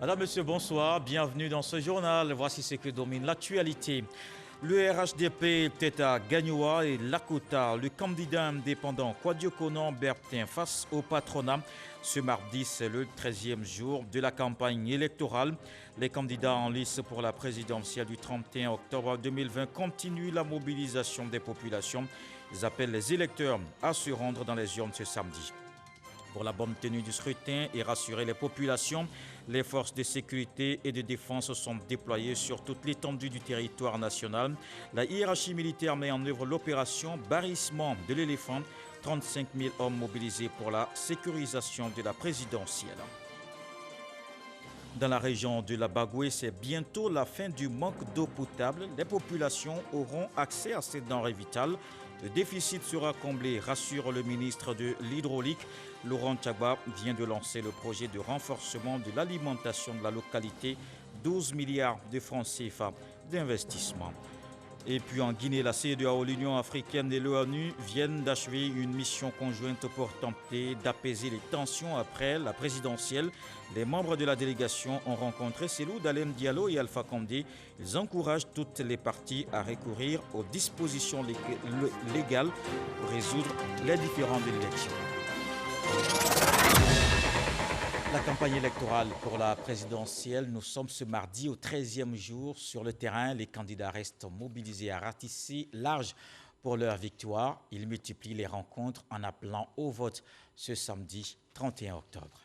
Madame, Monsieur, bonsoir. Bienvenue dans ce journal. Voici ce que domine l'actualité. Le RHDP Teta Gagnoa et Lakota, le candidat indépendant Kwadio Konan Bertin face au patronat. Ce mardi, c'est le 13e jour de la campagne électorale. Les candidats en lice pour la présidentielle du 31 octobre 2020 continuent la mobilisation des populations. Ils appellent les électeurs à se rendre dans les urnes ce samedi. Pour la bonne tenue du scrutin et rassurer les populations, les forces de sécurité et de défense sont déployées sur toute l'étendue du territoire national. La hiérarchie militaire met en œuvre l'opération Barrissement de l'éléphant. 35 000 hommes mobilisés pour la sécurisation de la présidentielle. Dans la région de la Bagoué, c'est bientôt la fin du manque d'eau potable. Les populations auront accès à ces denrées vitales. Le déficit sera comblé, rassure le ministre de l'Hydraulique. Laurent Tchagba vient de lancer le projet de renforcement de l'alimentation de la localité. 12 milliards de francs CFA d'investissement. Et puis en Guinée, la CEDEAO, l'Union africaine et l'ONU viennent d'achever une mission conjointe pour tenter d'apaiser les tensions après la présidentielle. Les membres de la délégation ont rencontré Cellou Dalein Diallo et Alpha Condé. Ils encouragent toutes les parties à recourir aux dispositions légales pour résoudre les différends de l'élection. La campagne électorale pour la présidentielle, nous sommes ce mardi au 13e jour sur le terrain. Les candidats restent mobilisés à ratisser large pour leur victoire. Ils multiplient les rencontres en appelant au vote ce samedi 31 octobre.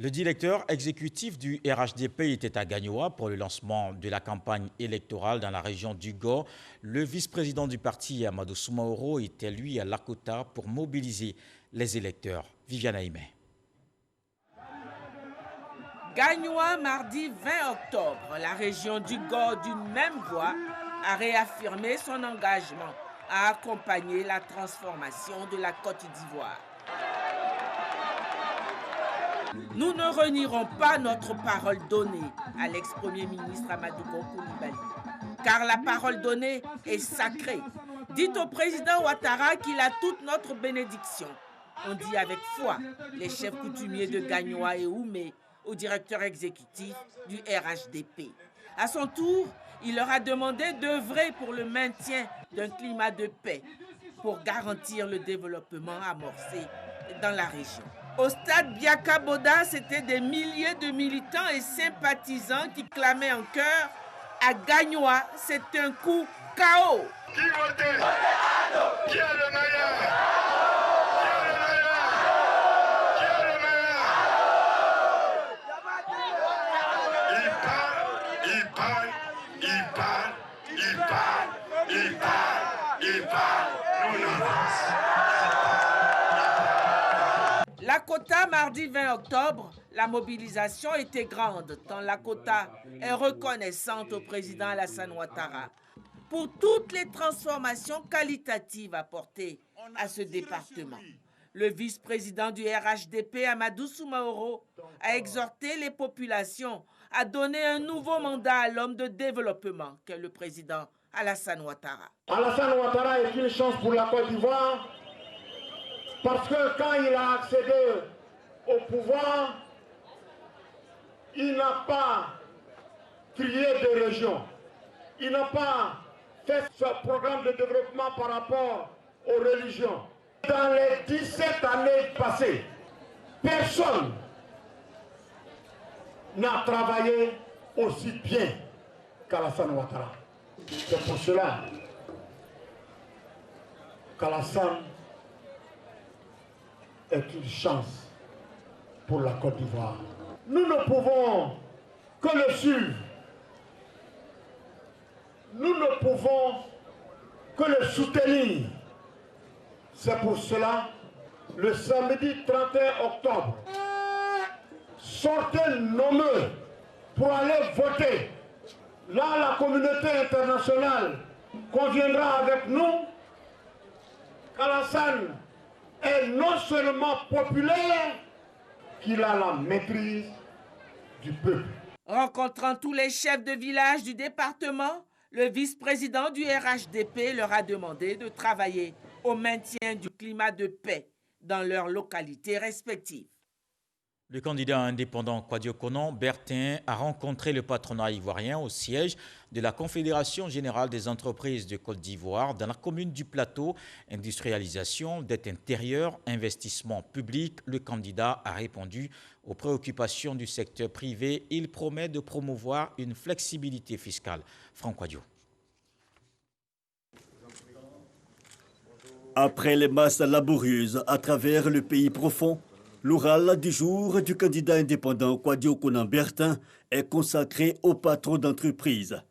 Le directeur exécutif du RHDP était à Gagnoa pour le lancement de la campagne électorale dans la région du Gor. Le vice-président du parti, Amadou Soumaoro, était lui à Lakota pour mobiliser les électeurs. Viviane Aimé. Gagnoa, mardi 20 octobre, la région du Gor, d'une même voix, a réaffirmé son engagement à accompagner la transformation de la Côte d'Ivoire. Nous ne renierons pas notre parole donnée à l'ex-premier ministre Amadou Koulibaly, car la parole donnée est sacrée. Dites au président Ouattara qu'il a toute notre bénédiction. On dit avec foi les chefs coutumiers de Gagnoa et Oumé au directeur exécutif du RHDP. À son tour, il leur a demandé d'œuvrer pour le maintien d'un climat de paix pour garantir le développement amorcé dans la région. Au stade Biaka Boda, c'était des milliers de militants et sympathisants qui clamaient en chœur « À Gagnoa, c'est un coup KO ». Qui votait? Qui est le meilleur? Qui est le meilleur? Il parle, nous n'avance. Lakota, mardi 20 octobre, la mobilisation était grande, tant Lakota est reconnaissante au président Alassane Ouattara pour toutes les transformations qualitatives apportées à ce département. Le vice-président du RHDP, Amadou Soumaoro, a exhorté les populations à donner un nouveau mandat à l'homme de développement qu'est le président Alassane Ouattara. Alassane Ouattara est une chance pour la Côte d'Ivoire parce que quand il a accédé au pouvoir, il n'a pas crié de région. Il n'a pas fait ce programme de développement par rapport aux religions. Dans les 17 années passées, personne n'a travaillé aussi bien qu'Alassane Ouattara. C'est pour cela qu'Alassane est une chance pour la Côte d'Ivoire. Nous ne pouvons que le suivre. Nous ne pouvons que le soutenir. C'est pour cela, le samedi 31 octobre, sortez nombreux pour aller voter. Là, la communauté internationale conviendra avec nous qu'Alassane est non seulement populaire, qu'il a la maîtrise du peuple. Rencontrant tous les chefs de village du département, le vice-président du RHDP leur a demandé de travailler au maintien du climat de paix dans leurs localités respectives. Le candidat indépendant Kouadio Konan Bertin a rencontré le patronat ivoirien au siège de la Confédération générale des entreprises de Côte d'Ivoire dans la commune du Plateau. Industrialisation, dette intérieure, investissement public. Le candidat a répondu aux préoccupations du secteur privé. Il promet de promouvoir une flexibilité fiscale. Franck Kouadio. Après les masses laborieuses à travers le pays profond, l'oral du jour du candidat indépendant Kouadio Konan Bertin est consacré aux patrons d'entreprise.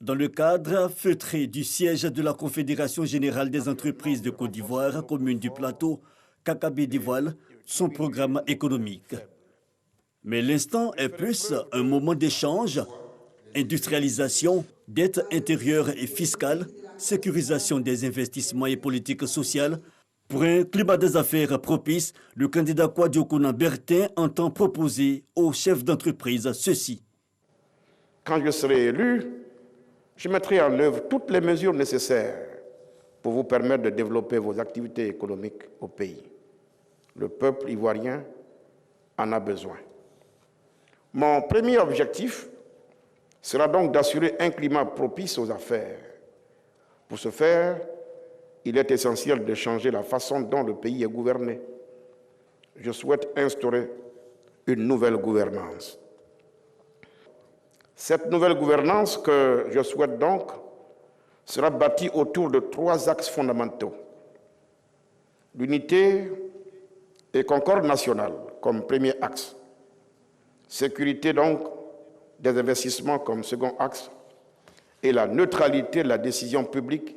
Dans le cadre feutré du siège de la Confédération générale des entreprises de Côte d'Ivoire, commune du Plateau, KKB dévoile son programme économique. Mais l'instant est plus un moment d'échange, industrialisation, dette intérieure et fiscale, sécurisation des investissements et politiques sociales. Pour un climat des affaires propice, le candidat Kouadio Konan Bertin entend proposer aux chefs d'entreprise ceci. Quand je serai élu, je mettrai en œuvre toutes les mesures nécessaires pour vous permettre de développer vos activités économiques au pays. Le peuple ivoirien en a besoin. Mon premier objectif sera donc d'assurer un climat propice aux affaires. Pour ce faire, il est essentiel de changer la façon dont le pays est gouverné. Je souhaite instaurer une nouvelle gouvernance. Cette nouvelle gouvernance que je souhaite donc sera bâtie autour de 3 axes fondamentaux. L'unité et concorde nationale comme premier axe. Sécurité donc des investissements comme second axe. Et la neutralité de la décision publique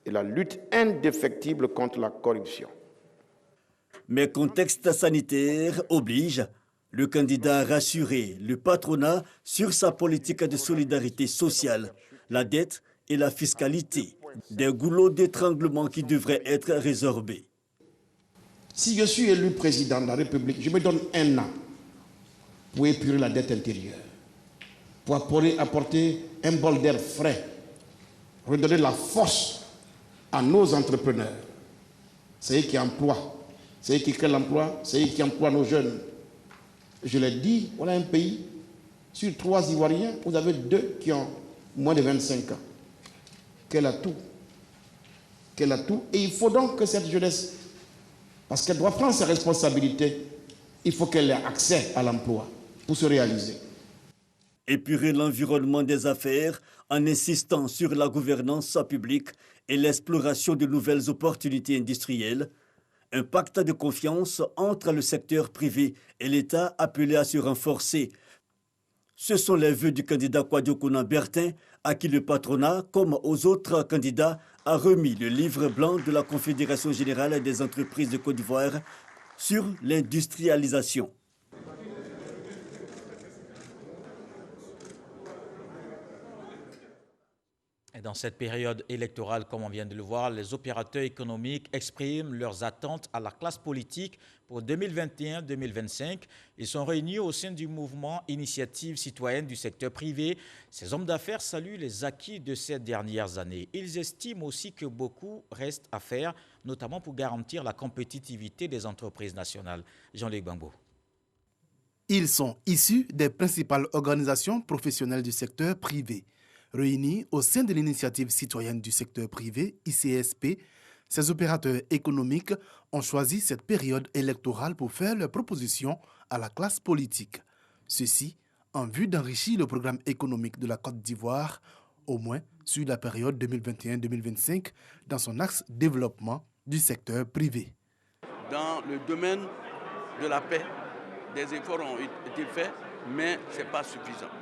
et la lutte indéfectible contre la corruption. Mais contexte sanitaire oblige, le candidat a rassuré le patronat sur sa politique de solidarité sociale, la dette et la fiscalité, des goulots d'étranglement qui devraient être résorbés. Si je suis élu président de la République, je me donne 1 an pour épurer la dette intérieure, pour apporter un bol d'air frais, redonner de la force à nos entrepreneurs. C'est eux qui emploient, c'est eux qui créent l'emploi, c'est eux qui emploient nos jeunes. Je l'ai dit, on a un pays, sur 3 Ivoiriens, vous avez 2 qui ont moins de 25 ans. Quel atout! Quel atout! Et il faut donc que cette jeunesse, parce qu'elle doit prendre ses responsabilités, il faut qu'elle ait accès à l'emploi pour se réaliser. Épurer l'environnement des affaires en insistant sur la gouvernance publique et l'exploration de nouvelles opportunités industrielles. Un pacte de confiance entre le secteur privé et l'État appelé à se renforcer. Ce sont les vœux du candidat Kouadio Konan Bertin, à qui le patronat, comme aux autres candidats, a remis le livre blanc de la Confédération générale des entreprises de Côte d'Ivoire sur l'industrialisation. Et dans cette période électorale, comme on vient de le voir, les opérateurs économiques expriment leurs attentes à la classe politique pour 2021-2025. Ils sont réunis au sein du mouvement Initiative citoyenne du secteur privé. Ces hommes d'affaires saluent les acquis de ces dernières années. Ils estiment aussi que beaucoup reste à faire, notamment pour garantir la compétitivité des entreprises nationales. Jean-Luc Bambo. Ils sont issus des principales organisations professionnelles du secteur privé. Réunis au sein de l'initiative citoyenne du secteur privé, ICSP, ces opérateurs économiques ont choisi cette période électorale pour faire leurs propositions à la classe politique. Ceci en vue d'enrichir le programme économique de la Côte d'Ivoire, au moins sur la période 2021-2025, dans son axe développement du secteur privé. Dans le domaine de la paix, des efforts ont été faits, mais ce n'est pas suffisant.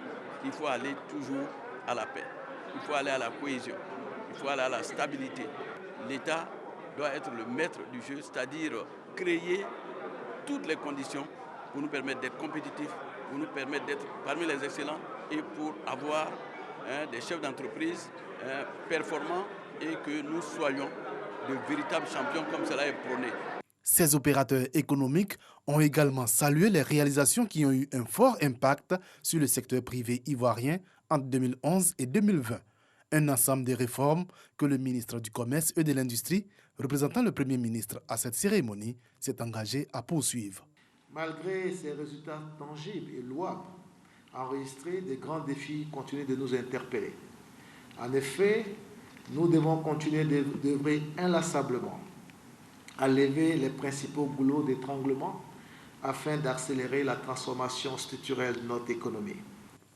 Il faut aller toujours à la paix, il faut aller à la cohésion, il faut aller à la stabilité. L'État doit être le maître du jeu, c'est-à-dire créer toutes les conditions pour nous permettre d'être compétitifs, pour nous permettre d'être parmi les excellents et pour avoir des chefs d'entreprise performants et que nous soyons de véritables champions comme cela est prôné. Ces opérateurs économiques ont également salué les réalisations qui ont eu un fort impact sur le secteur privé ivoirien entre 2011 et 2020. Un ensemble de réformes que le ministre du Commerce et de l'Industrie, représentant le Premier ministre à cette cérémonie, s'est engagé à poursuivre. Malgré ces résultats tangibles et louables, enregistrés, des grands défis continuent de nous interpeller. En effet, nous devons continuer d'œuvrer inlassablement à lever les principaux goulots d'étranglement afin d'accélérer la transformation structurelle de notre économie.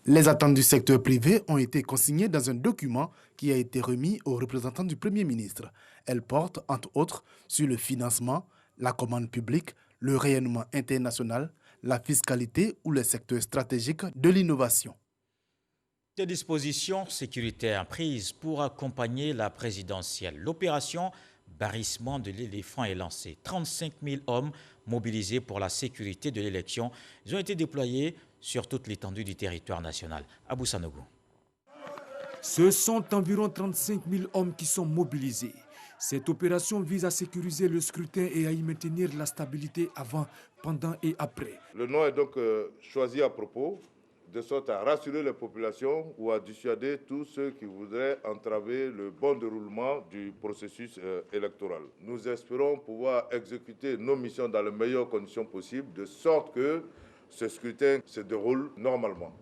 Les attentes du secteur privé ont été consignées dans un document qui a été remis aux représentants du Premier ministre. Elles portent, entre autres, sur le financement, la commande publique, le rayonnement international, la fiscalité ou les secteurs stratégiques de l'innovation. Des dispositions sécuritaires prises pour accompagner la présidentielle. L'opération Barrissement de l'éléphant est lancée. 35 000 hommes mobilisés pour la sécurité de l'élection. Ils ont été déployés sur toute l'étendue du territoire national. Abou Sanogo. Ce sont environ 35 000 hommes qui sont mobilisés. Cette opération vise à sécuriser le scrutin et à y maintenir la stabilité avant, pendant et après. Le nom est donc choisi à propos, de sorte à rassurer les populations ou à dissuader tous ceux qui voudraient entraver le bon déroulement du processus électoral. Nous espérons pouvoir exécuter nos missions dans les meilleures conditions possibles, de sorte que ce scrutin se déroule normalement.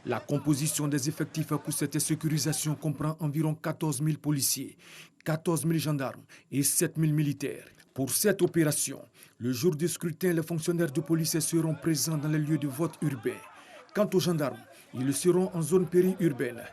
La composition des effectifs pour cette sécurisation comprend environ 14 000 policiers, 14 000 gendarmes et 7 000 militaires. Pour cette opération, le jour du scrutin, les fonctionnaires de police seront présents dans les lieux de vote urbains. Quant aux gendarmes, ils seront en zone périurbaine.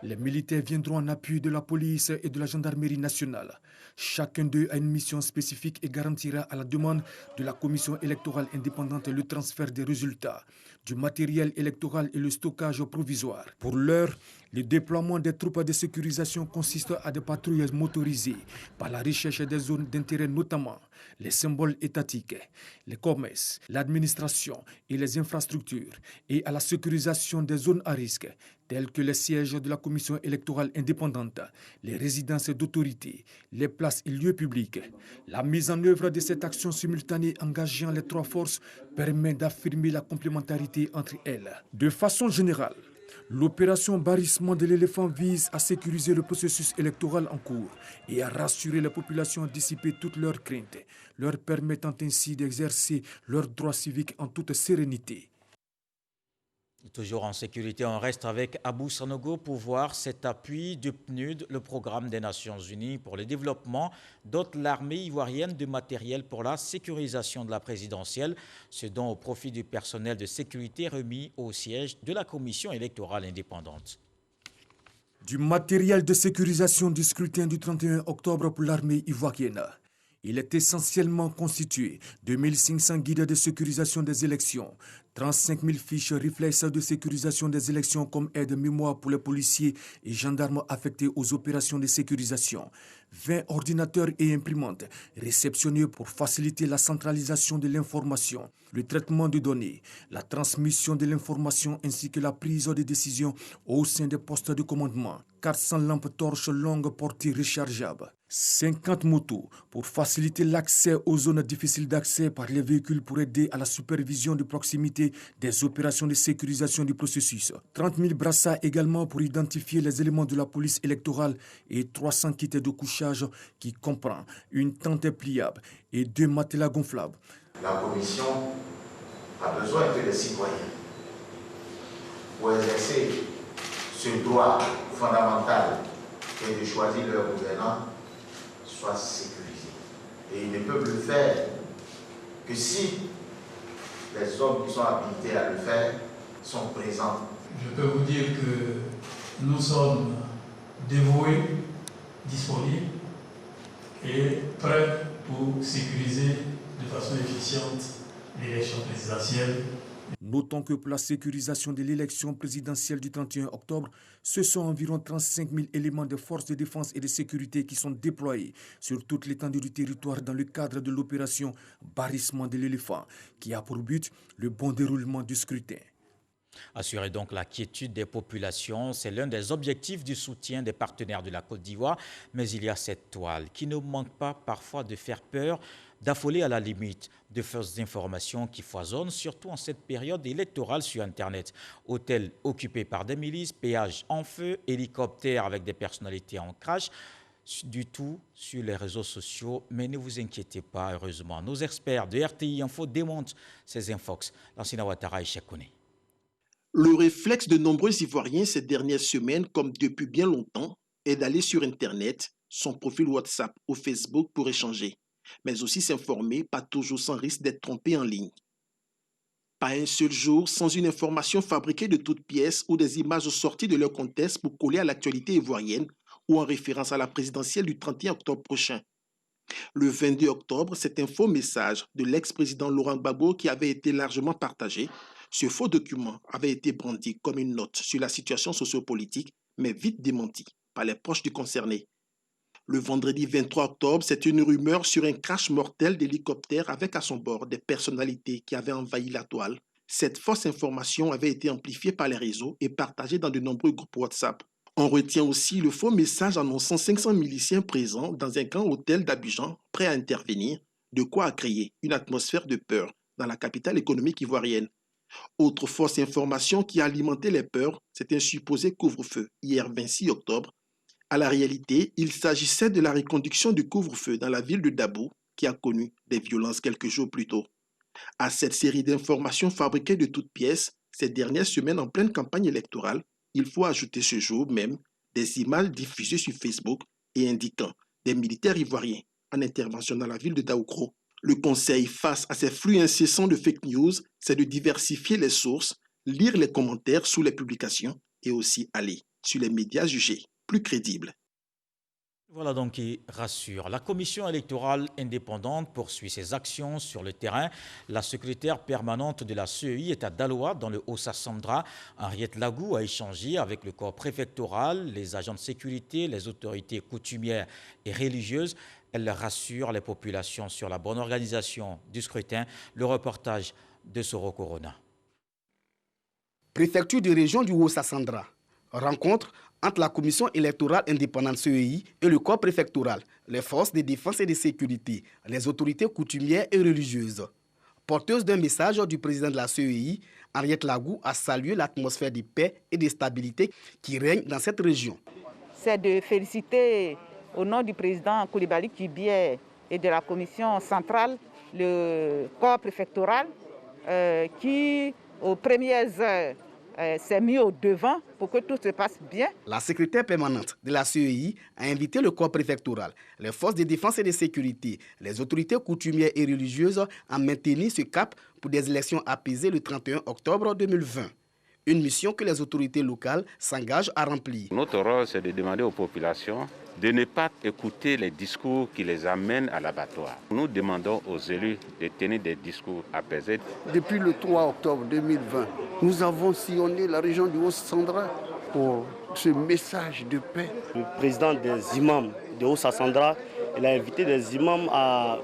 Les militaires viendront en appui de la police et de la gendarmerie nationale. Chacun d'eux a une mission spécifique et garantira à la demande de la commission électorale indépendante le transfert des résultats, du matériel électoral et le stockage provisoire. Pour l'heure, le déploiement des troupes de sécurisation consiste à des patrouilles motorisées par la recherche des zones d'intérêt, notamment les symboles étatiques, les commerces, l'administration et les infrastructures, et à la sécurisation des zones à risque, telles que les sièges de la commission électorale indépendante, les résidences d'autorité, les places et lieux publics. La mise en œuvre de cette action simultanée engageant les trois forces permet d'affirmer la complémentarité entre elles. De façon générale, l'opération Barrissement de l'éléphant vise à sécuriser le processus électoral en cours et à rassurer la population, dissiper toutes leurs craintes, leur permettant ainsi d'exercer leurs droits civiques en toute sérénité. Toujours en sécurité, on reste avec Abou Sanogo pour voir cet appui du PNUD, le programme des Nations Unies pour le développement, dote l'armée ivoirienne de matériel pour la sécurisation de la présidentielle, ce don au profit du personnel de sécurité remis au siège de la commission électorale indépendante. Du matériel de sécurisation du scrutin du 31 octobre pour l'armée ivoirienne. Il est essentiellement constitué de 1500 guides de sécurisation des élections, 35 000 fiches réflexes de sécurisation des élections comme aide-mémoire pour les policiers et gendarmes affectés aux opérations de sécurisation, 20 ordinateurs et imprimantes réceptionnés pour faciliter la centralisation de l'information, le traitement de données, la transmission de l'information ainsi que la prise de décision au sein des postes de commandement, 400 lampes torches longue portée rechargeables, 50 motos pour faciliter l'accès aux zones difficiles d'accès par les véhicules pour aider à la supervision de proximité des opérations de sécurisation du processus, 30 000 brassards également pour identifier les éléments de la police électorale et 300 kits de couchage qui comprend une tente pliable et 2 matelas gonflables. La commission a besoin que les citoyens, pour exercer ce droit fondamental et de choisir leur gouvernant, soient sécurisés. Et ils ne peuvent le faire que si les hommes qui sont habilités à le faire sont présents. Je peux vous dire que nous sommes dévoués, disponibles et prêts pour sécuriser de façon efficiente l'élection présidentielle. Notons que pour la sécurisation de l'élection présidentielle du 31 octobre, ce sont environ 35 000 éléments de forces de défense et de sécurité qui sont déployés sur toute l'étendue du territoire dans le cadre de l'opération Barrissement de l'éléphant, qui a pour but le bon déroulement du scrutin. Assurer donc la quiétude des populations, c'est l'un des objectifs du soutien des partenaires de la Côte d'Ivoire. Mais il y a cette toile qui ne manque pas parfois de faire peur, d'affoler à la limite de fausses informations qui foisonnent, surtout en cette période électorale sur Internet. Hôtels occupés par des milices, péages en feu, hélicoptères avec des personnalités en crash, du tout sur les réseaux sociaux. Mais ne vous inquiétez pas, heureusement. Nos experts de RTI Info démontent ces infox. Lansina Ouattara et Cheikh Kone. Le réflexe de nombreux Ivoiriens ces dernières semaines, comme depuis bien longtemps, est d'aller sur Internet, son profil WhatsApp ou Facebook pour échanger, mais aussi s'informer, pas toujours sans risque d'être trompé en ligne. Pas un seul jour sans une information fabriquée de toutes pièces ou des images sorties de leur contexte pour coller à l'actualité ivoirienne ou en référence à la présidentielle du 31 octobre prochain. Le 22 octobre, c'est un faux message de l'ex-président Laurent Gbagbo qui avait été largement partagé. Ce faux document avait été brandi comme une note sur la situation sociopolitique, mais vite démenti par les proches du concerné. Le vendredi 23 octobre, c'est une rumeur sur un crash mortel d'hélicoptère avec à son bord des personnalités qui avaient envahi la toile. Cette fausse information avait été amplifiée par les réseaux et partagée dans de nombreux groupes WhatsApp. On retient aussi le faux message annonçant 500 miliciens présents dans un grand hôtel d'Abidjan, prêts à intervenir, de quoi créer une atmosphère de peur dans la capitale économique ivoirienne. Autre fausse information qui a alimenté les peurs, c'est un supposé couvre-feu, hier 26 octobre. À la réalité, il s'agissait de la reconduction du couvre-feu dans la ville de Dabo, qui a connu des violences quelques jours plus tôt. À cette série d'informations fabriquées de toutes pièces, ces dernières semaines en pleine campagne électorale, il faut ajouter ce jour même des images diffusées sur Facebook et indiquant des militaires ivoiriens en intervention dans la ville de Daoukro. Le conseil face à ces flux incessants de fake news, c'est de diversifier les sources, lire les commentaires sous les publications et aussi aller sur les médias jugés plus crédibles. Voilà donc qui rassure. La commission électorale indépendante poursuit ses actions sur le terrain. La secrétaire permanente de la CEI est à Daloa, dans le Haut-Sassandra. Henriette Lagou a échangé avec le corps préfectoral, les agents de sécurité, les autorités coutumières et religieuses. Elle rassure les populations sur la bonne organisation du scrutin. Le reportage de Soro Corona. Préfecture de région du Haut-Sassandra. Rencontre entre la commission électorale indépendante CEI et le corps préfectoral, les forces de défense et de sécurité, les autorités coutumières et religieuses. Porteuse d'un message du président de la CEI, Henriette Lagou a salué l'atmosphère de paix et de stabilité qui règne dans cette région. C'est de féliciter au nom du président Coulibaly Kibié et de la commission centrale le corps préfectoral qui, aux premières heures, s'est mis au devant pour que tout se passe bien. La secrétaire permanente de la CEI a invité le corps préfectoral, les forces de défense et de sécurité, les autorités coutumières et religieuses à maintenir ce cap pour des élections apaisées le 31 octobre 2020. Une mission que les autorités locales s'engagent à remplir. Notre rôle, c'est de demander aux populations de ne pas écouter les discours qui les amènent à l'abattoir. Nous demandons aux élus de tenir des discours apaisés. Depuis le 3 octobre 2020, nous avons sillonné la région du Haut-Sassandra pour ce message de paix. Le président des imams de Haut-Sassandra, il a invité des imams à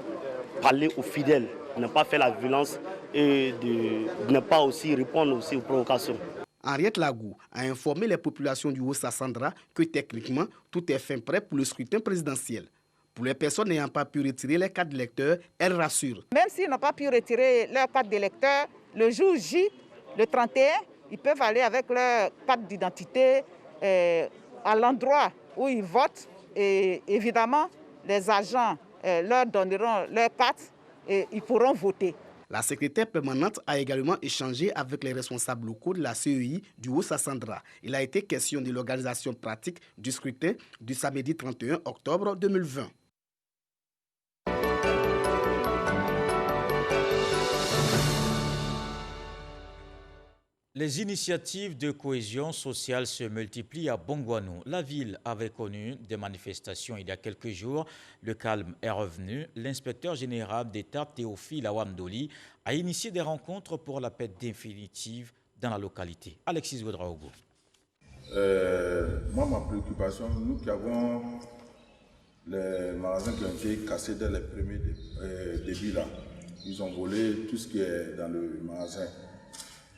parler aux fidèles, à ne pas faire la violence et de ne pas aussi répondre aussi aux provocations. Henriette Lagou a informé les populations du Haut-Sassandra que techniquement, tout est fin prêt pour le scrutin présidentiel. Pour les personnes n'ayant pas pu retirer les cartes d'électeurs, elle rassure. Même s'ils n'ont pas pu retirer leur carte d'électeur, le jour J, le 31, ils peuvent aller avec leur carte d'identité à l'endroit où ils votent. Et évidemment, les agents leur donneront leur carte et ils pourront voter. La secrétaire permanente a également échangé avec les responsables locaux de la CEI du Haut-Sassandra. Il a été question de l'organisation pratique du scrutin du samedi 31 octobre 2020. Les initiatives de cohésion sociale se multiplient à Bongouanou. La ville avait connu des manifestations il y a quelques jours. Le calme est revenu. L'inspecteur général d'État Théophile Awamdoli a initié des rencontres pour la paix définitive dans la localité. Alexis Ouedraogo. Moi, ma préoccupation, nous qui avons les magasins qui ont été cassés dès les premiers débuts là, ils ont volé tout ce qui est dans le magasin.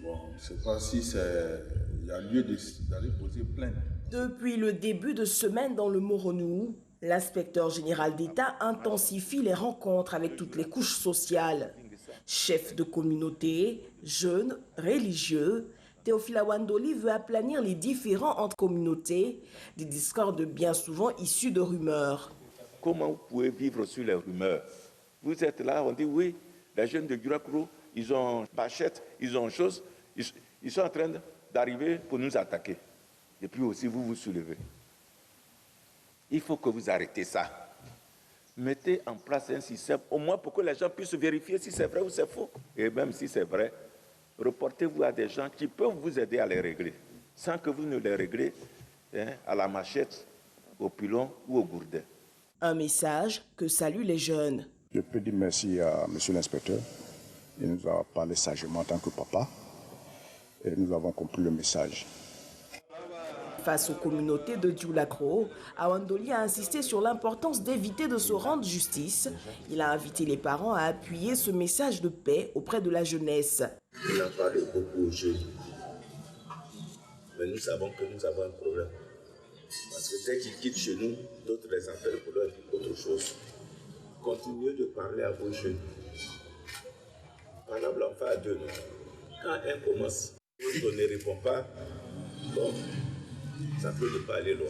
Bon, je ne sais pas si il y a lieu d'aller poser plainte. Depuis le début de semaine dans le Moronou, L'inspecteur général d'État intensifie les rencontres avec toutes les couches sociales. Chefs de communauté, jeunes, religieux, Théophile Awandoli veut aplanir les différends entre communautés, des discordes bien souvent issus de rumeurs. Comment vous pouvez vivre sur les rumeurs? Vous êtes là, on dit oui, les jeunes de Guirassoro, ils ont machette, ils ont chose, ils sont en train d'arriver pour nous attaquer. Et puis aussi vous vous soulevez. Il faut que vous arrêtez ça. Mettez en place un système, au moins pour que les gens puissent vérifier si c'est vrai ou c'est faux. Et même si c'est vrai, reportez-vous à des gens qui peuvent vous aider à les régler, sans que vous ne les réglez à la machette, au pilon ou au gourdet. Un message que saluent les jeunes. Je peux dire merci à M. l'inspecteur. Il nous a parlé sagement en tant que papa et nous avons compris le message. Face aux communautés de Dioulakro, Awandoli a insisté sur l'importance d'éviter de se rendre justice. Il a invité les parents à appuyer ce message de paix auprès de la jeunesse. Il en parle beaucoup aux jeunes. Mais nous savons que nous avons un problème. Parce que dès qu'ils quittent chez nous, d'autres les appellent pour leur dire autre chose. Continuez de parler à vos jeunes. Parlable en fait à deux. Quand un commence, l'autre ne répond pas, bon, ça peut ne pas aller loin.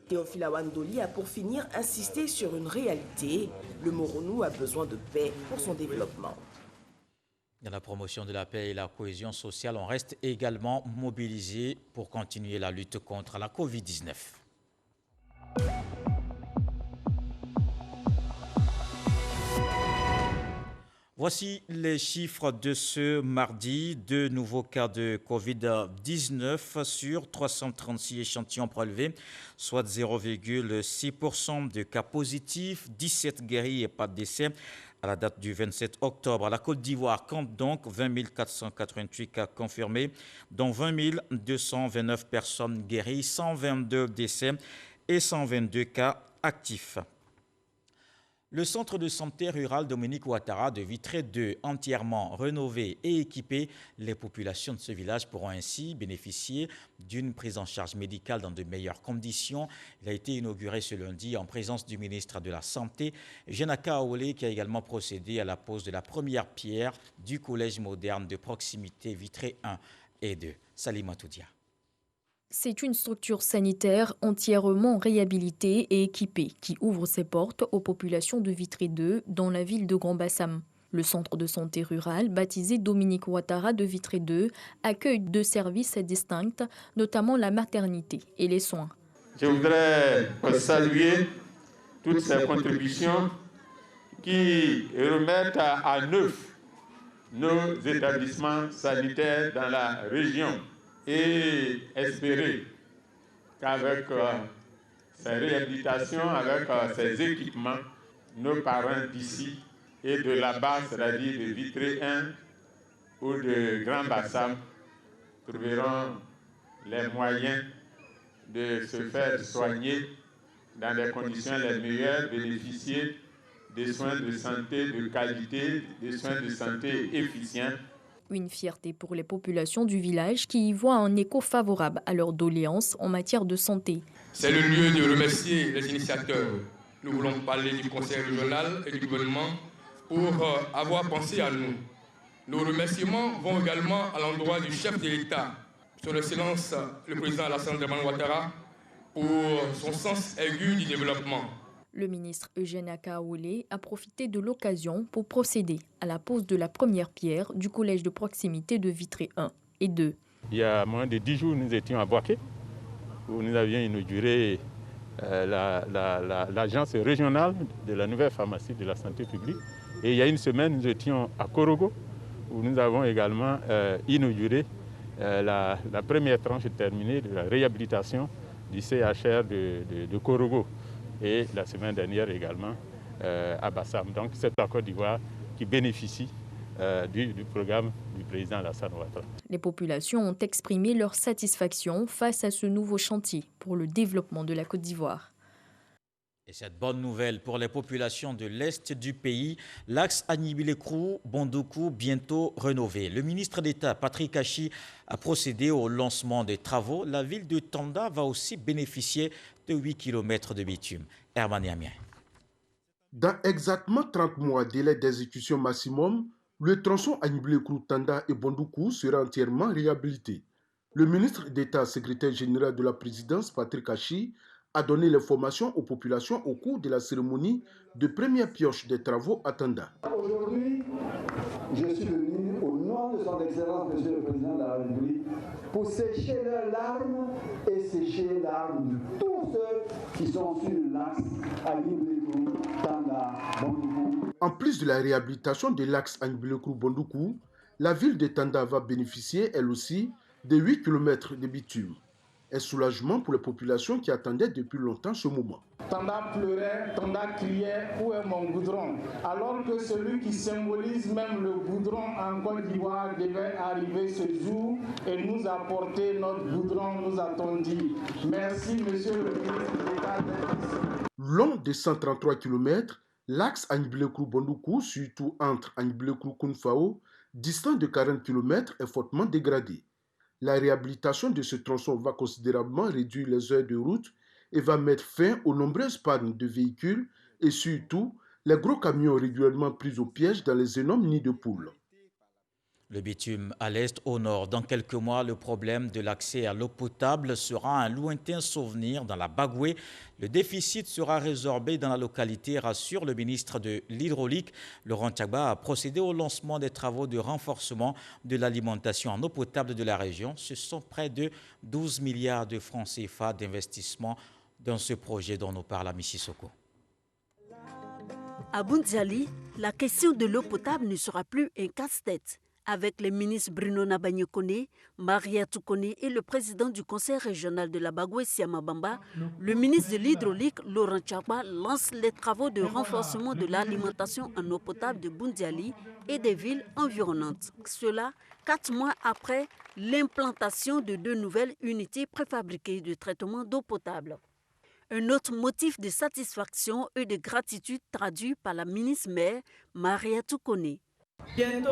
Théophile Awandoli a pour finir insisté sur une réalité. Le Moronou a besoin de paix pour son développement. Dans la promotion de la paix et la cohésion sociale, on reste également mobilisé pour continuer la lutte contre la Covid-19. Voici les chiffres de ce mardi. 2 nouveaux cas de Covid-19 sur 336 échantillons prélevés, soit 0,6% de cas positifs, 17 guéris et pas de décès. À la date du 27 octobre, la Côte d'Ivoire compte donc 20 488 cas confirmés, dont 20 229 personnes guéries, 122 décès et 122 cas actifs. Le centre de santé rural Dominique Ouattara de Vitré 2, entièrement rénové et équipé, les populations de ce village pourront ainsi bénéficier d'une prise en charge médicale dans de meilleures conditions. Il a été inauguré ce lundi en présence du ministre de la Santé, Jenaka Aolé, qui a également procédé à la pose de la première pierre du collège moderne de proximité Vitré 1 et 2. Salima Toudia. C'est une structure sanitaire entièrement réhabilitée et équipée qui ouvre ses portes aux populations de Vitré 2 dans la ville de Grand-Bassam. Le centre de santé rural, baptisé Dominique Ouattara de Vitré 2, accueille 2 services distincts, notamment la maternité et les soins. Je voudrais saluer toutes ces contributions qui remettent à neuf nos établissements sanitaires dans la région. Et espérer qu'avec ces réhabilitations, avec ces équipements, nos parents d'ici et de là-bas, c'est-à-dire de Vitré 1 ou de Grand-Bassam, trouveront les moyens de se faire soigner dans les conditions les meilleures, bénéficier des soins de santé de qualité, des soins de santé efficients. Une fierté pour les populations du village qui y voient un écho favorable à leurs doléances en matière de santé. C'est le lieu de remercier les initiateurs. Nous voulons parler du conseil régional et du gouvernement pour avoir pensé à nous. Nos remerciements vont également à l'endroit du chef de l'État, son Excellence le président Alassane Dramane Ouattara, pour son sens aigu du développement. Le ministre Eugène Akaolé a profité de l'occasion pour procéder à la pose de la première pierre du collège de proximité de Vitré 1 et 2. Il y a moins de 10 jours, nous étions à Boaké, où nous avions inauguré l'agence régionale de la nouvelle pharmacie de la santé publique. Et il y a une semaine, nous étions à Korogo, où nous avons également inauguré la première tranche terminée de la réhabilitation du CHR de Korogo. Et la semaine dernière également à Bassam. Donc c'est la Côte d'Ivoire qui bénéficie du programme du président Alassane Ouattara. Les populations ont exprimé leur satisfaction face à ce nouveau chantier pour le développement de la Côte d'Ivoire. Et cette bonne nouvelle pour les populations de l'Est du pays, l'axe Agnibilé-Krou-Bondoukou bientôt rénové. Le ministre d'État Patrick Achi a procédé au lancement des travaux. La ville de Tanda va aussi bénéficier de 8 km de bitume. Herman Yamien. Dans exactement 30 mois, délai d'exécution maximum, le tronçon Agnibilé-Krou-Tanda et Bondoukou sera entièrement réhabilité. Le ministre d'État, secrétaire général de la présidence, Patrick Achi, a donné l'information aux populations au cours de la cérémonie de première pioche des travaux à Tanda. Aujourd'hui, je suis venu au nom de son Excellence, Monsieur le Président de la République, pour sécher leurs larmes et sécher les larmes de tous ceux qui sont sur l'axe Agnibilé-Krou, Tanda, Bondoukou. En plus de la réhabilitation de l'axe Agnibilé-Krou-Bondoukou, la ville de Tanda va bénéficier, elle aussi, de 8 km de bitume. Un soulagement pour les populations qui attendaient depuis longtemps ce moment. Tanda pleurait, Tanda criait, où est mon goudron? Alors que celui qui symbolise même le goudron en Côte d'Ivoire devait arriver ce jour et nous apporter notre goudron, nous a-t-on dit. Merci, monsieur le ministre d'État. Long de 133 km, l'axe Agnibilé-Krou-Bondoukou, surtout entre Agnibilé-Krou-Kounfao, distant de 40 km, est fortement dégradé. La réhabilitation de ce tronçon va considérablement réduire les heures de route et va mettre fin aux nombreuses pannes de véhicules et surtout les gros camions régulièrement pris au piège dans les énormes nids de poules. Le bitume à l'est, au nord. Dans quelques mois, le problème de l'accès à l'eau potable sera un lointain souvenir dans la Bagoué. Le déficit sera résorbé dans la localité, rassure le ministre de l'Hydraulique. Laurent Tchagba a procédé au lancement des travaux de renforcement de l'alimentation en eau potable de la région. Ce sont près de 12 milliards de francs CFA d'investissement dans ce projet dont nous parle Amy Sissoko. À Boundiali, la question de l'eau potable ne sera plus un casse-tête. Avec les ministres Bruno Nabagné-Koné, Mariatou Koné et le président du conseil régional de la Bagoué, Siama Bamba, le ministre de l'Hydraulique, Laurent Tchagba, lance les travaux de renforcement de l'alimentation en eau potable de Boundiali et des villes environnantes. Cela 4 mois après l'implantation de 2 nouvelles unités préfabriquées de traitement d'eau potable. Un autre motif de satisfaction et de gratitude traduit par la ministre-maire Mariatou Koné. Bientôt,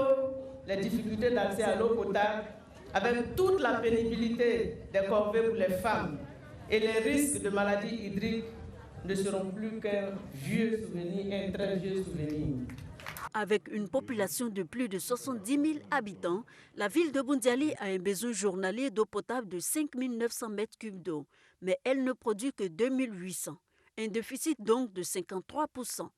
les difficultés d'accès à l'eau potable, avec toute la pénibilité des corvées pour les femmes et les risques de maladies hydriques, ne seront plus qu'un vieux souvenir, un très vieux souvenir. Avec une population de plus de 70 000 habitants, la ville de Boundiali a un besoin journalier d'eau potable de 5 900 m3 d'eau, mais elle ne produit que 2 800, un déficit donc de 53%.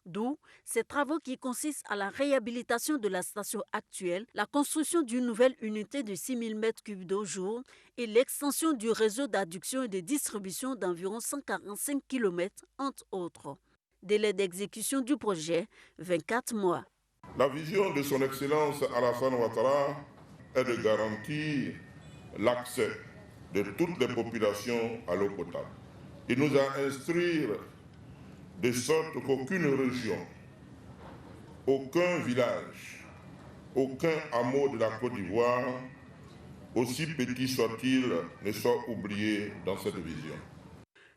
D'où ces travaux qui consistent à la réhabilitation de la station actuelle, la construction d'une nouvelle unité de 6 000 m3 d'eau jour et l'extension du réseau d'adduction et de distribution d'environ 145 km, entre autres. Délai d'exécution du projet, 24 mois. La vision de son Excellence Alassane Ouattara est de garantir l'accès de toutes les populations à l'eau potable. Il nous a instruit de sorte qu'aucune région, aucun village, aucun hameau de la Côte d'Ivoire, aussi petit soit-il, ne soit oublié dans cette vision.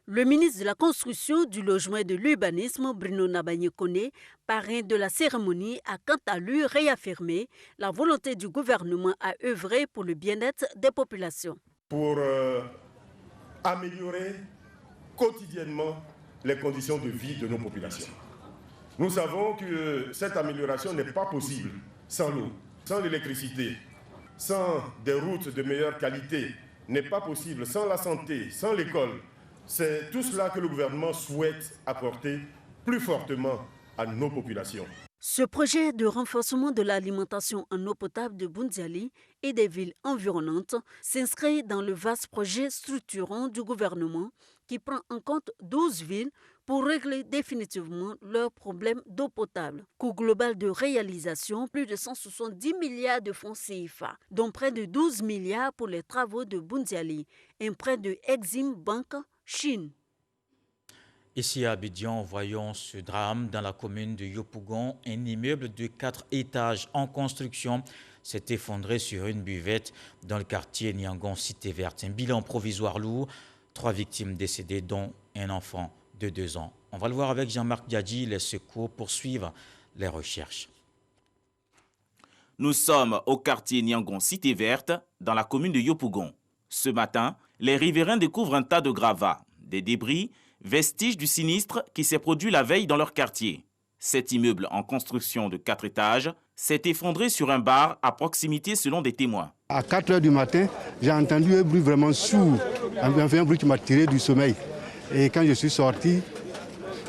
Le ministre de la Construction, du Logement et de l'Urbanisme, Bruno Nabagné-Koné, parrain de la cérémonie, a quant à lui réaffirmé la volonté du gouvernement à œuvrer pour le bien-être des populations. Pour améliorer quotidiennement les conditions de vie de nos populations. Nous savons que cette amélioration n'est pas possible sans l'eau, sans l'électricité, sans des routes de meilleure qualité, n'est pas possible sans la santé, sans l'école. C'est tout cela que le gouvernement souhaite apporter plus fortement à nos populations. Ce projet de renforcement de l'alimentation en eau potable de Boundiali et des villes environnantes s'inscrit dans le vaste projet structurant du gouvernement qui prend en compte 12 villes pour régler définitivement leurs problèmes d'eau potable. Coût global de réalisation, plus de 170 milliards de francs CFA, dont près de 12 milliards pour les travaux de Boundiali, un prêt de Exim Bank, Chine. Ici à Abidjan, voyons ce drame dans la commune de Yopougon. Un immeuble de 4 étages en construction s'est effondré sur une buvette dans le quartier Niangon, cité verte. Un bilan provisoire lourd, 3 victimes décédées, dont un enfant de 2 ans. On va le voir avec Jean-Marc Diadji. Les secours poursuivent les recherches. Nous sommes au quartier Niangon, Cité Verte, dans la commune de Yopougon. Ce matin, les riverains découvrent un tas de gravats, des débris, vestiges du sinistre qui s'est produit la veille dans leur quartier. Cet immeuble en construction de 4 étages s'est effondré sur un bar à proximité selon des témoins. À 4 h du matin, j'ai entendu un bruit vraiment sourd, un bruit qui m'a tiré du sommeil. Et quand je suis sorti,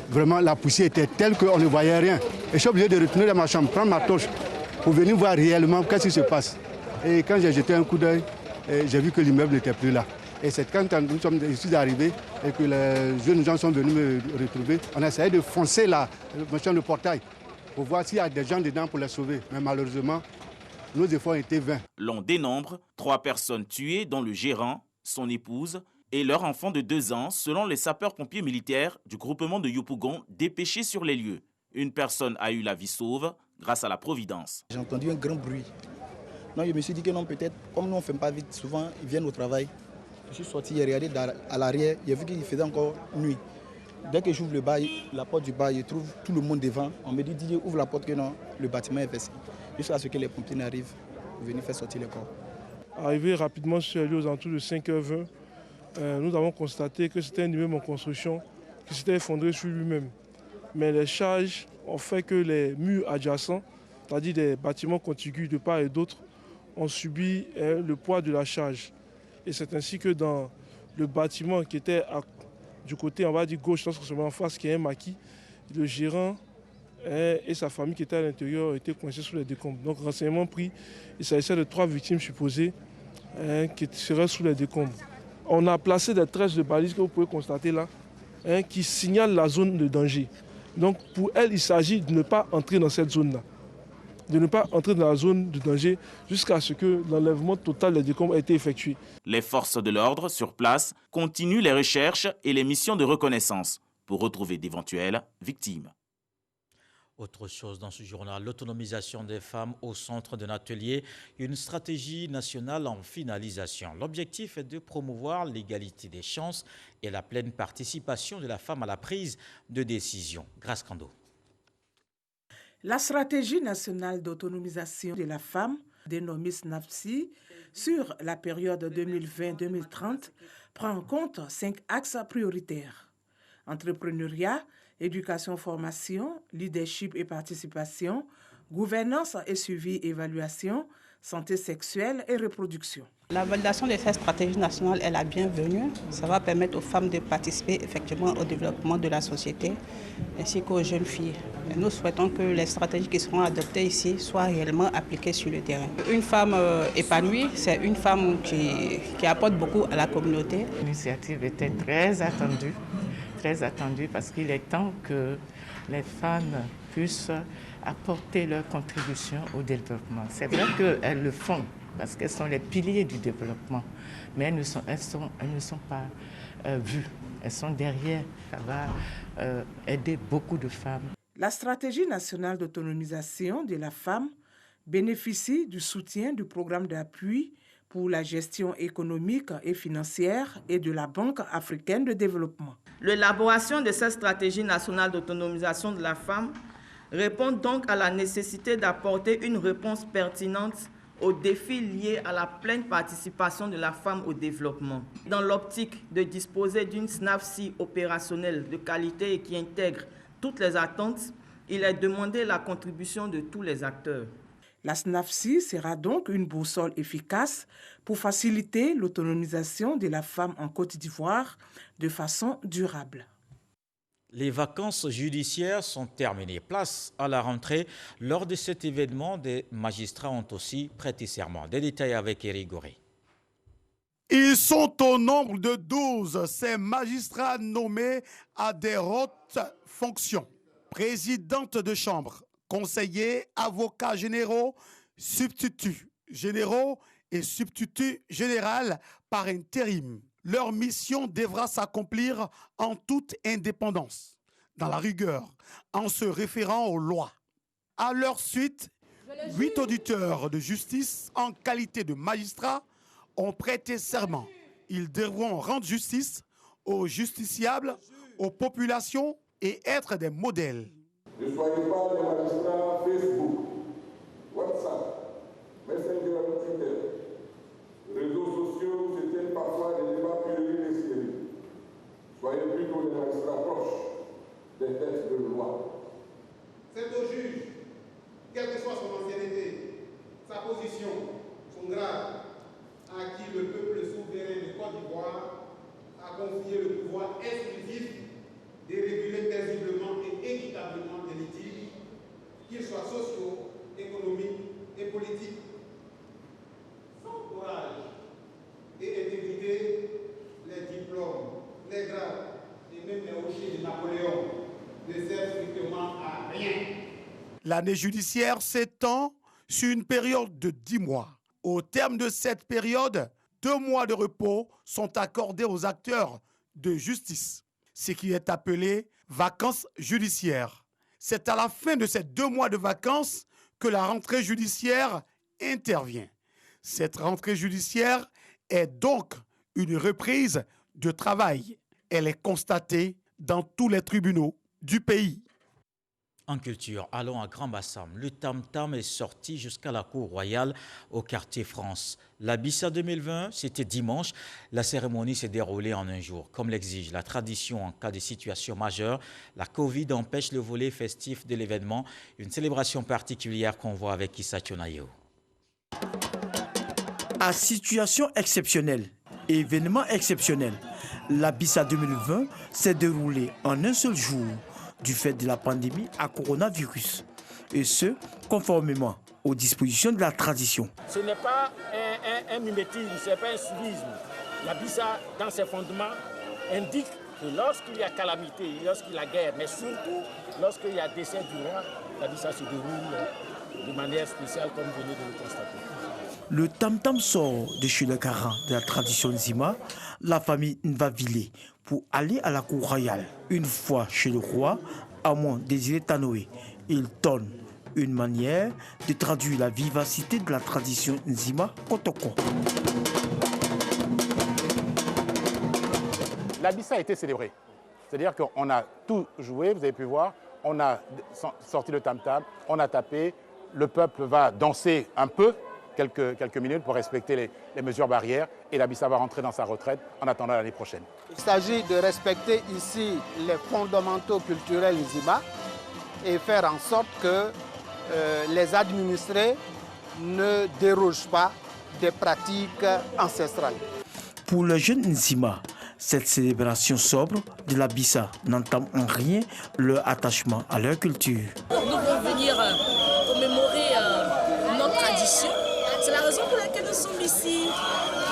vraiment la poussière était telle qu'on ne voyait rien. Et je suis obligé de retourner dans ma chambre, prendre ma torche pour venir voir réellement qu'est-ce qui se passe. Et quand j'ai jeté un coup d'œil, j'ai vu que l'immeuble n'était plus là. Et c'est quand je suis arrivé et que les jeunes gens sont venus me retrouver, on a essayé de foncer le portail pour voir s'il y a des gens dedans pour les sauver. Mais malheureusement, nos efforts étaient vains. L'on dénombre 3 personnes tuées, dont le gérant, son épouse et leur enfant de 2 ans, selon les sapeurs-pompiers militaires du groupement de Yopougon dépêchés sur les lieux. Une personne a eu la vie sauve grâce à la Providence. J'ai entendu un grand bruit. Non, je me suis dit que non, peut-être, comme nous on ne fait pas vite, souvent ils viennent au travail. Je suis sorti, j'ai regardé à l'arrière, j'ai vu qu'il faisait encore nuit. Dès que j'ouvre la porte du bar, je trouve tout le monde devant. On me dit, Didier, ouvre la porte que non, le bâtiment est versé. Jusqu'à ce que les pompiers n'arrivent pour venir faire sortir les corps. Arrivé rapidement sur les lieux aux alentours de 5h20, nous avons constaté que c'était un immeuble en construction qui s'était effondré sur lui-même. Mais les charges ont fait que les murs adjacents, c'est-à-dire des bâtiments contigus de part et d'autre, ont subi le poids de la charge. Et c'est ainsi que dans le bâtiment qui était du côté, on va dire gauche, lorsqu'on se met en face, qui est un maquis, le gérant et sa famille qui étaient à l'intérieur étaient coincés sous les décombres. Donc, renseignement pris, il s'agissait de 3 victimes supposées qui seraient sous les décombres. On a placé des trèches de balises que vous pouvez constater là, qui signalent la zone de danger. Donc, pour elles, il s'agit de ne pas entrer dans cette zone-là, de ne pas entrer dans la zone de danger jusqu'à ce que l'enlèvement total des décombres ait été effectué. Les forces de l'ordre sur place continuent les recherches et les missions de reconnaissance pour retrouver d'éventuelles victimes. Autre chose dans ce journal, l'autonomisation des femmes au centre d'un atelier, une stratégie nationale en finalisation. L'objectif est de promouvoir l'égalité des chances et la pleine participation de la femme à la prise de décision. Grace Kando. La stratégie nationale d'autonomisation de la femme, dénommée SNAFSI, sur la période 2020-2030, prend en compte 5 axes prioritaires. Entrepreneuriat, éducation-formation, leadership et participation, gouvernance et suivi-évaluation, santé sexuelle et reproduction. La validation de cette stratégie nationale est la bienvenue. Ça va permettre aux femmes de participer effectivement au développement de la société ainsi qu'aux jeunes filles. Et nous souhaitons que les stratégies qui seront adoptées ici soient réellement appliquées sur le terrain. Une femme épanouie, c'est une femme qui apporte beaucoup à la communauté. L'initiative était très attendue parce qu'il est temps que les femmes puissent apporter leur contribution au développement. C'est vrai qu'elles le font parce qu'elles sont les piliers du développement, mais elles ne sont pas vues, elles sont derrière. Ça va aider beaucoup de femmes. La stratégie nationale d'autonomisation de la femme bénéficie du soutien du programme d'appui pour la gestion économique et financière et de la Banque africaine de développement. L'élaboration de cette stratégie nationale d'autonomisation de la femme répond donc à la nécessité d'apporter une réponse pertinente aux défis liés à la pleine participation de la femme au développement. Dans l'optique de disposer d'une SNAFSI opérationnelle de qualité et qui intègre toutes les attentes, il est demandé la contribution de tous les acteurs. La SNAFSI sera donc une boussole efficace pour faciliter l'autonomisation de la femme en Côte d'Ivoire de façon durable. Les vacances judiciaires sont terminées. Place à la rentrée. Lors de cet événement, des magistrats ont aussi prêté serment. Des détails avec Éric Goré. Ils sont au nombre de 12, ces magistrats nommés à des hautes fonctions. Présidente de chambre, conseillers, avocats généraux, substituts généraux et substituts généraux par intérim. Leur mission devra s'accomplir en toute indépendance, dans la rigueur, en se référant aux lois. À leur suite, 8 auditeurs de justice en qualité de magistrats ont prêté serment. Ils devront rendre justice aux justiciables, aux populations et être des modèles. Ne soyez pas des magistrats Facebook, WhatsApp, Messenger, Twitter. Réseaux sociaux où se tiennent parfois des débats puérils et stériles. Soyez plutôt des magistrats proches des textes de loi. C'est au juge, quelle que soit son ancienneté, sa position, son grade, à qui le peuple souverain de Côte d'Ivoire a confié le pouvoir exclusif de réguler paisiblement et équitablement des litiges, qu'ils soient sociaux, économiques et politiques. Sans courage et intégrité, les diplômes, les grades et même les rochers de Napoléon ne servent strictement à rien. L'année judiciaire s'étend sur une période de 10 mois. Au terme de cette période, 2 mois de repos sont accordés aux acteurs de justice, ce qui est appelé vacances judiciaires. C'est à la fin de ces 2 mois de vacances que la rentrée judiciaire intervient. Cette rentrée judiciaire est donc une reprise de travail. Elle est constatée dans tous les tribunaux du pays. En culture, allons à Grand Bassam. Le tam-tam est sorti jusqu'à la cour royale au quartier France. La Bissa 2020, c'était dimanche. La cérémonie s'est déroulée en un jour. Comme l'exige la tradition en cas de situation majeure, la Covid empêche le volet festif de l'événement. Une célébration particulière qu'on voit avec Issa Chonayo. À situation exceptionnelle, événement exceptionnel, la Bissa 2020 s'est déroulée en un seul jour du fait de la pandémie à coronavirus. Et ce, conformément aux dispositions de la tradition. Ce n'est pas un mimétisme, ce n'est pas un civisme. La Bissa, dans ses fondements, indique que lorsqu'il y a calamité, lorsqu'il y a guerre, mais surtout lorsqu'il y a décès du roi, la Bissa se déroule de manière spéciale comme vous venez de le constater. Le tam-tam sort de chez le Karan de la tradition Nzima, la famille Nvavile, pour aller à la cour royale. Une fois chez le roi, Amon Désiré Tanoé, il donne une manière de traduire la vivacité de la tradition Nzima Kotoko. La Bissa a été célébrée. C'est-à-dire qu'on a tout joué, vous avez pu voir, on a sorti le tam-tam, on a tapé, le peuple va danser un peu, quelques minutes pour respecter les mesures barrières et la Bissa va rentrer dans sa retraite en attendant l'année prochaine. Il s'agit de respecter ici les fondamentaux culturels Nzima et faire en sorte que les administrés ne dérogent pas des pratiques ancestrales. Pour le jeune Nzima, cette célébration sobre de la Bissa n'entame en rien leur attachement à leur culture. Nous voulons venir commémorer notre tradition. C'est la raison pour laquelle nous sommes ici.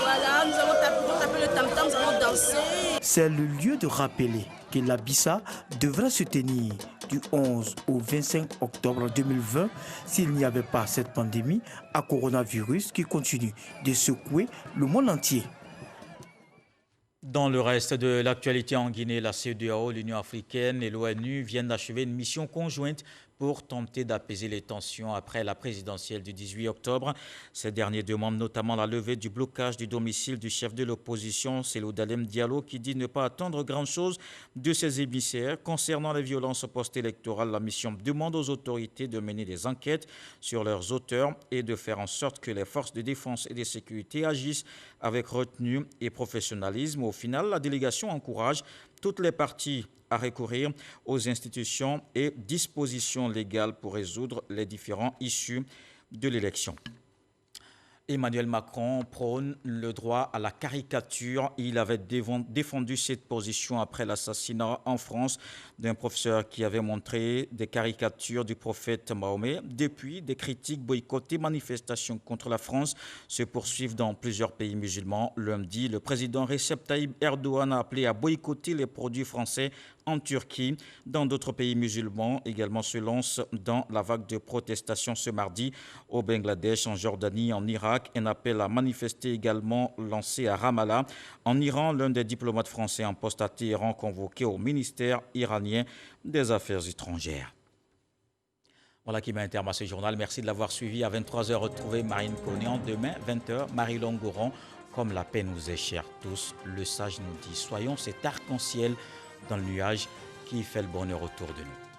Voilà, nous allons taper le tam-tam, nous allons danser. C'est le lieu de rappeler que la Bissa devra se tenir du 11 au 25 octobre 2020 s'il n'y avait pas cette pandémie à coronavirus qui continue de secouer le monde entier. Dans le reste de l'actualité en Guinée, la CEDEAO, l'Union africaine et l'ONU viennent d'achever une mission conjointe pour tenter d'apaiser les tensions après la présidentielle du 18 octobre. Ces derniers demandent notamment la levée du blocage du domicile du chef de l'opposition, Cellou Dalein Diallo, qui dit ne pas attendre grand-chose de ses émissaires. Concernant les violences post-électorales, la mission demande aux autorités de mener des enquêtes sur leurs auteurs et de faire en sorte que les forces de défense et de sécurité agissent avec retenue et professionnalisme. Au final, la délégation encourage toutes les parties à recourir aux institutions et dispositions légales pour résoudre les différends issus de l'élection. Emmanuel Macron prône le droit à la caricature. Il avait défendu cette position après l'assassinat en France d'un professeur qui avait montré des caricatures du prophète Mahomet. Depuis, des critiques, boycotts et manifestations contre la France se poursuivent dans plusieurs pays musulmans. Lundi, le président Recep Tayyip Erdogan a appelé à boycotter les produits français en Turquie. Dans d'autres pays musulmans également se lancent dans la vague de protestations ce mardi au Bangladesh, en Jordanie, en Irak. Un appel à manifester également lancé à Ramallah. En Iran, l'un des diplomates français en poste à Téhéran convoqué au ministère iranien des Affaires étrangères. Voilà qui met un terme à ce journal. Merci de l'avoir suivi. À 23h, retrouvez Marine Cognan. Demain, 20h, Marie-Longue Goron. Comme la paix nous est chère tous, le sage nous dit, soyons cet arc-en-ciel dans le nuage qui fait le bonheur autour de nous.